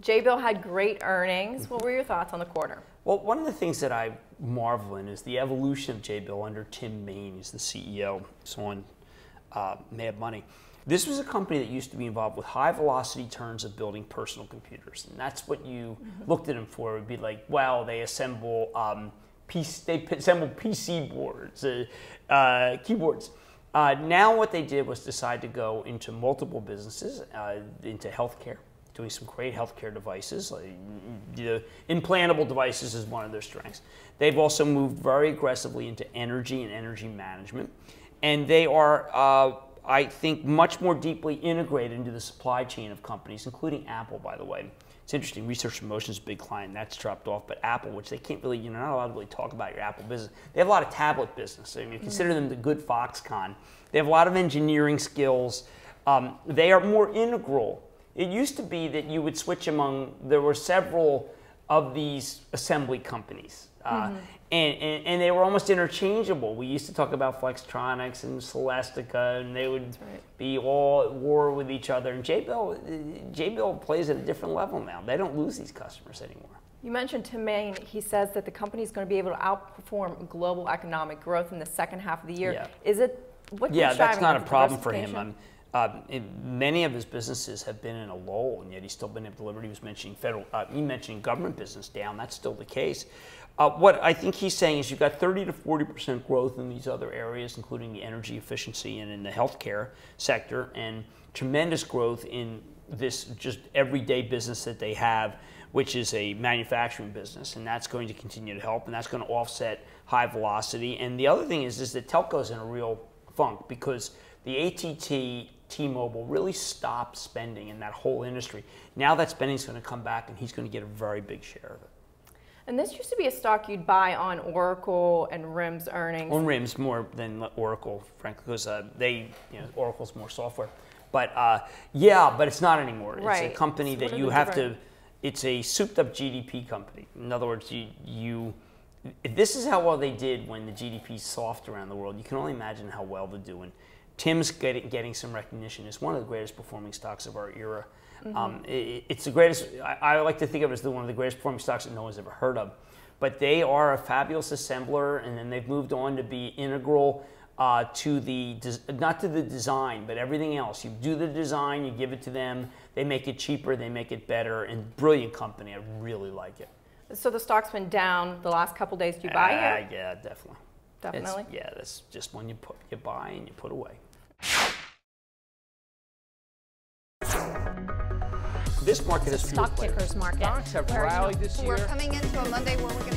Jabil had great earnings. What were your thoughts on the quarter? Well, one of the things that I marvel in is the evolution of Jabil under Tim Main, who's the CEO, so on Mad Money. This was a company that used to be involved with high velocity turns of building personal computers, and that's what you looked at them for. It would be like, wow, they assemble PC boards, keyboards. Now what they did was decide to go into multiple businesses, into healthcare, doing some great healthcare devices. The implantable devices is one of their strengths. They've also moved very aggressively into energy and energy management. And they are, I think, much more deeply integrated into the supply chain of companies, including Apple, by the way. It's interesting, Research and Motion is a big client, that's dropped off, but Apple, which they can't really, you're not allowed to really talk about your Apple business. They have a lot of tablet business. I mean, you consider them the good Foxconn. They have a lot of engineering skills. They are more integral. It used to be that you would switch among, there were several of these assembly companies. And they were almost interchangeable. We used to talk about Flextronics and Celestica, and they would be all at war with each other. And Jabil plays at a different level now. They don't lose these customers anymore. You mentioned Tim Main. He says that the company is going to be able to outperform global economic growth in the second half of the year. Yeah. Is it? What's that's not a problem for him. Many of his businesses have been in a lull, and yet he's still been able to deliver. He was mentioning he mentioned government business down. That's still the case. What I think he's saying is you've got 30 to 40% growth in these other areas, including the energy efficiency and in the healthcare sector, and tremendous growth in this just everyday business that they have, which is a manufacturing business, and that's going to continue to help, and that's going to offset high velocity. And the other thing is that telco's in a real funk because the AT&T, T-Mobile really stopped spending in that whole industry. Now that spending is going to come back, and he's going to get a very big share of it. And this used to be a stock you'd buy on Oracle and RIM's earnings. On RIM's more than Oracle, frankly, because Oracle's more software. But yeah, but it's not anymore. It's a company that you have to. It's a souped-up GDP company. In other words, if this is how well they did when the GDP is soft around the world, you can only imagine how well they're doing. Tim's getting some recognition. It's one of the greatest performing stocks of our era. It's the greatest. I like to think of it as one of the greatest performing stocks that no one's ever heard of. But they are a fabulous assembler, and then they've moved on to be integral to the not to the design, but everything else. You do the design, you give it to them. They make it cheaper, they make it better, and brilliant company. I really like it. So the stock's been down the last couple days. Do you buy it? Yeah, definitely. Definitely. That's just one you buy and you put away. This market is stock pickers market. Stocks have rallied this year. We're coming into a Monday where we're going